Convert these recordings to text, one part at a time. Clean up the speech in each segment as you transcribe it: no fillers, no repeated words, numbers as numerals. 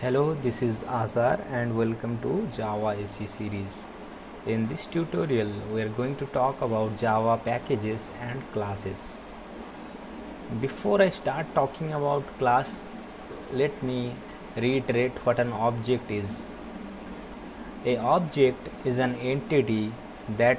Hello, this is Azar and welcome to Java AC series. In this tutorial, we are going to talk about Java packages and classes. Before I start talking about class, let me reiterate what an object is. A object is an entity that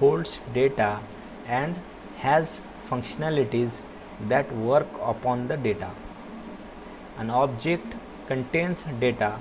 holds data and has functionalities that work upon the data. An object contains data.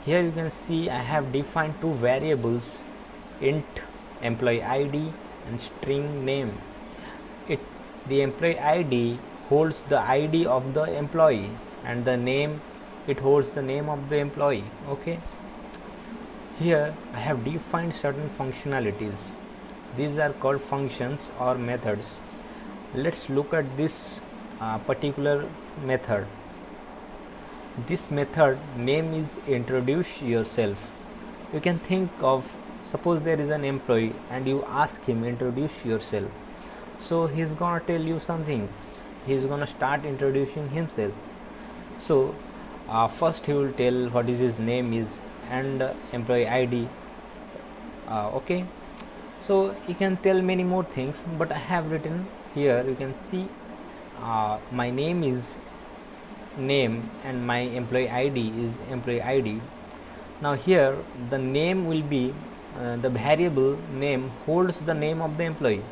Here you can see I have defined two variables, int employee id and string name. The employee id holds the id of the employee and the name, it holds the name of the employee. Okay, here I have defined certain functionalities. These are called functions or methods. Let's look at this particular method. This method name is introduce yourself. You can think of, suppose there is an employee and you ask him introduce yourself. So he's gonna tell you something. He's gonna start introducing himself. So first he will tell what is his name is and employee ID. Okay. So you can tell many more things, but I have written here. You can see my name is name and my employee ID is employee ID. Now here the name will be the variable name holds the name of the employee.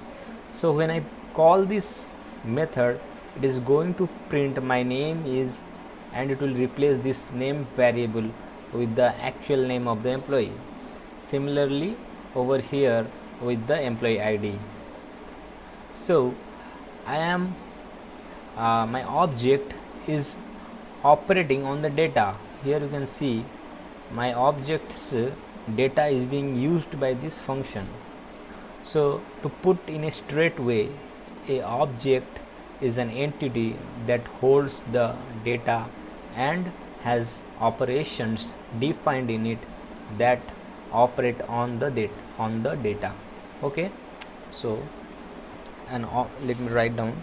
So when I call this method, it is going to print my name is, and it will replace this name variable with the actual name of the employee. Similarly over here with the employee ID. So I am my object is operating on the data. Here you can see my object's data is being used by this function. So to put in a straight way, a object is an entity that holds the data and has operations defined in it that operate on the data. Okay, so and let me write down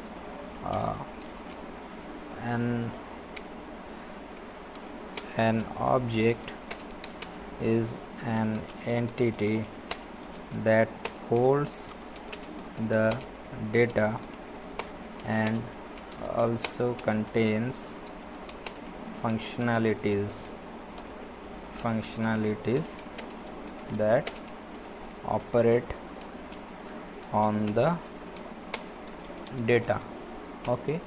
an object is an entity that holds the data and also contains functionalities that operate on the data. Okay,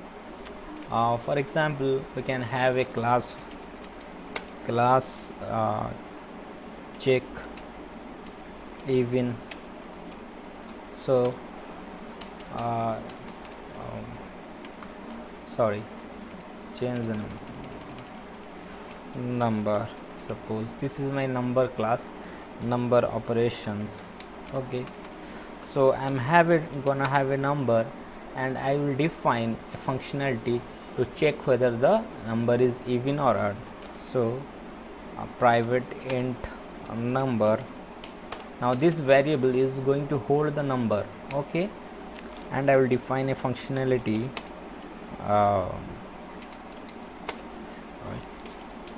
for example, we can have a class check even. So change the number. Suppose this is my number class, number operations. Okay, so I'm gonna have a number and I will define a functionality to check whether the number is even or odd. So private int number. Now this variable is going to hold the number. Okay, and I will define a functionality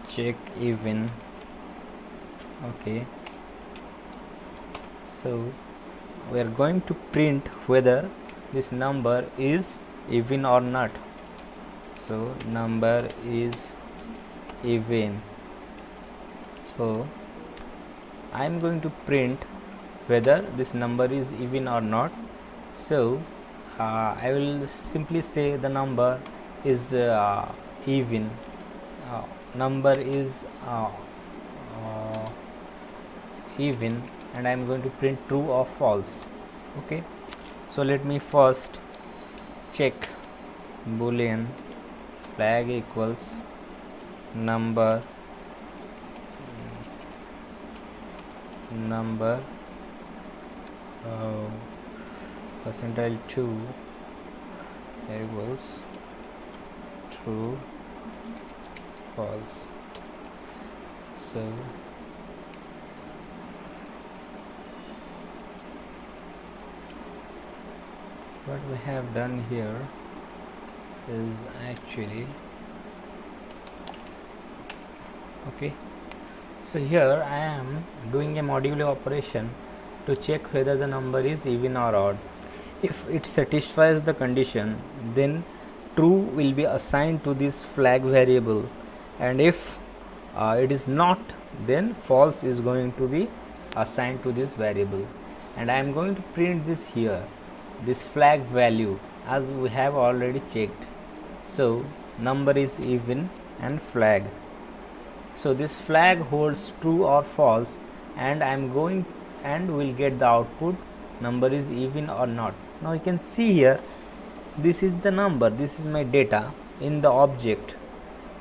check even. Okay, so we are going to print whether this number is even or not. So number is even. So I am going to print whether this number is even or not. So I will simply say the number is even. Number is even, and I am going to print true or false. Okay, so let me first check boolean flag equals number percentile 2 equals true false. So what we have done here is actually Okay, so here I am doing a modulo operation to check whether the number is even or odd. If it satisfies the condition, then true will be assigned to this flag variable, and if it is not, then false is going to be assigned to this variable. And I am going to print this here, this flag value, as we have already checked. So number is even and flag. So this flag holds true or false, and I am going and will get the output number is even or not. Now you can see here, this is the number, this is my data in the object.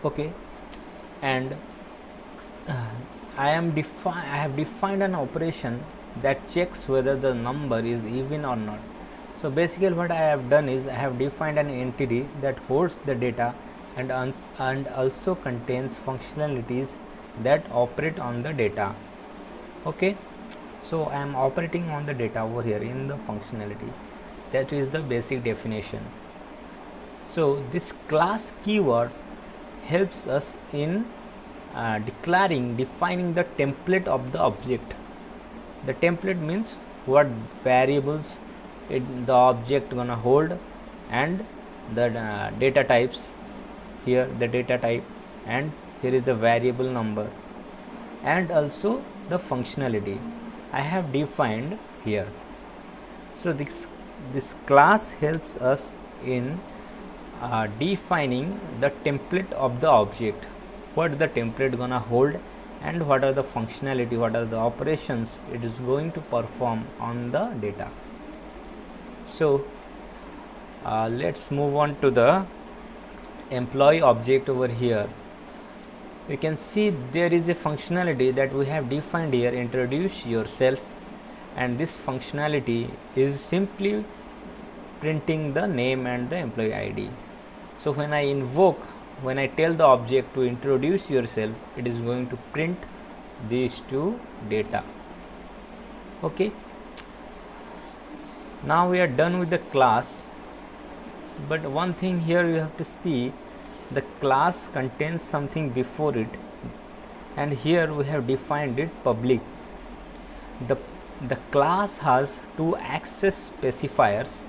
Okay, and I have defined an operation that checks whether the number is even or not. So basically what I have done is I have defined an entity that holds the data and also contains functionalities that operate on the data. Okay, so I am operating on the data over here in the functionality. That is the basic definition. So this class keyword helps us in defining the template of the object. The template means what variables the object gonna hold, and the data types. Here the data type, and here is the variable number, and also the functionality I have defined here. So this class helps us in defining the template of the object, what the template gonna hold, and what are the functionality, what are the operations it is going to perform on the data. So let's move on to the employee object over here. You can see there is a functionality that we have defined here, introduce yourself, and this functionality is simply printing the name and the employee ID. So when I tell the object to introduce yourself, it is going to print these two data. Okay, now we are done with the class, but one thing here you have to see, the class contains something before it, and here we have defined it public. The class has two access specifiers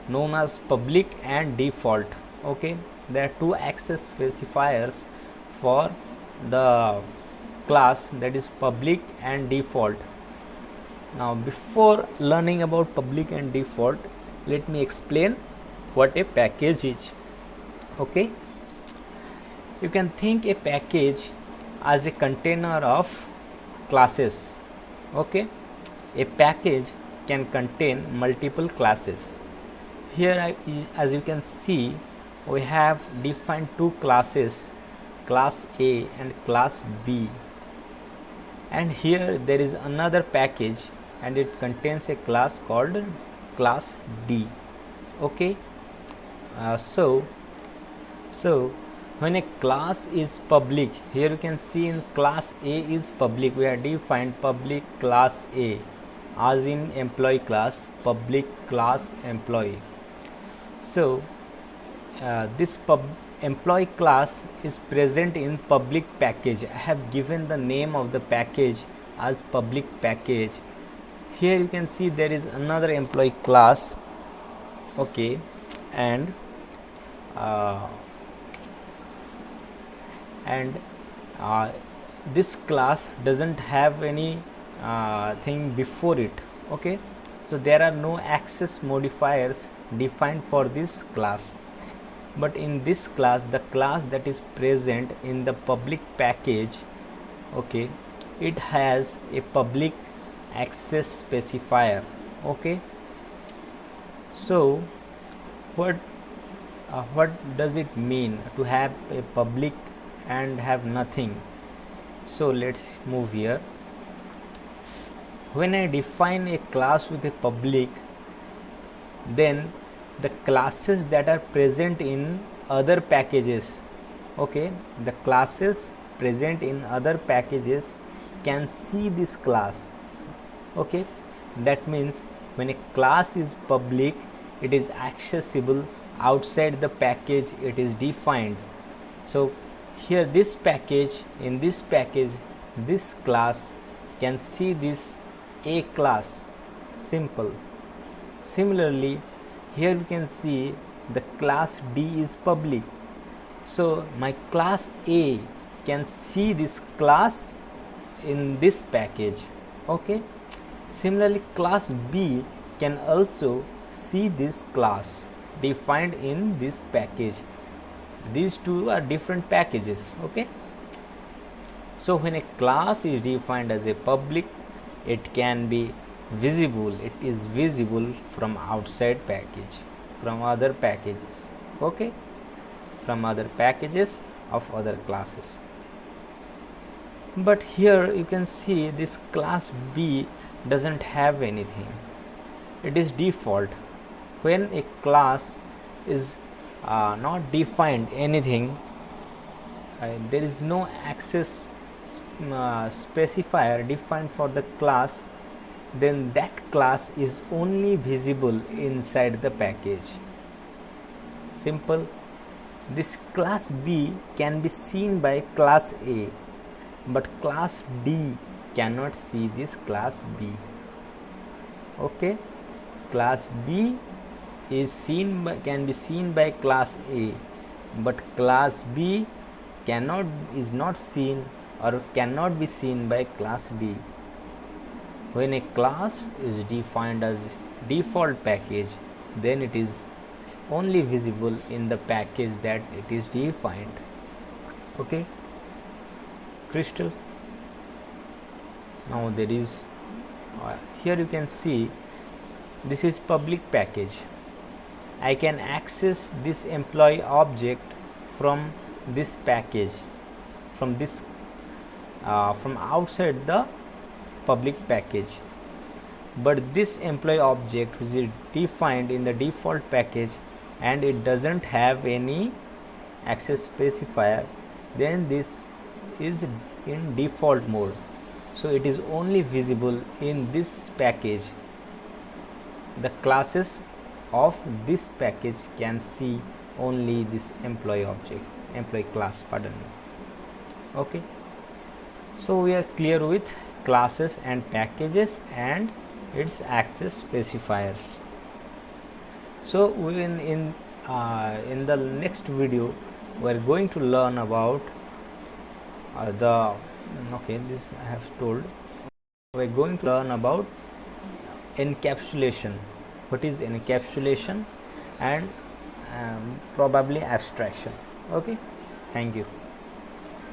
known as public and default. Okay, there are two access specifiers for the class, that is public and default. Now before learning about public and default, let me explain what a package is. Okay, you can think a package as a container of classes. Okay, a package can contain multiple classes. Here as you can see, we have defined two classes, class A and class B, and here there is another package and it contains a class called class D. Okay, so when a class is public, here you can see in class A is public, we have defined public class A, as in employee class, public class employee. So this employee class is present in public package. I have given the name of the package as public package. Here you can see there is another employee class. Okay, and this class doesn't have any thing before it. Okay, so there are no access modifiers defined for this class, but in this class, the class that is present in the public package, okay, it has a public access specifier. Okay, so what does it mean to have a public and have nothing? So let's move here. When I define a class with a public, then the classes that are present in other packages, okay, the classes present in other packages can see this class. Okay, that means when a class is public, it is accessible outside the package it is defined. So here this package, in this package this class can see this A class, simple. Similarly, here we can see the class D is public, so my class A can see this class in this package. Okay, similarly class B can also see this class defined in this package. These two are different packages. Okay, so when a class is defined as a public, it can be visible, it is visible from outside package, from other packages. Okay, from other packages of other classes. But here you can see this class B doesn't have anything, it is default. When a class is not defined anything, there is no access specifier defined for the class, then that class is only visible inside the package. Simple. This class B can be seen by class A, but class D cannot see this class B. Okay, class B is seen by, can be seen by class A, but class B is not seen or cannot be seen by class D. When a class is defined as default package, then it is only visible in the package that it is defined. Okay, crystal. Now there is here you can see this is public package. I can access this employee object from this package, from this from outside the public package, but this employee object which is defined in the default package and it doesn't have any access specifier, then this is in default mode, so it is only visible in this package. The classes of this package can see only this employee object, employee class, pardon me. Okay, so we are clear with classes and packages and its access specifiers. So in the next video we are going to learn about this I have told. We are going to learn about encapsulation, what is encapsulation, and probably abstraction. Okay, thank you.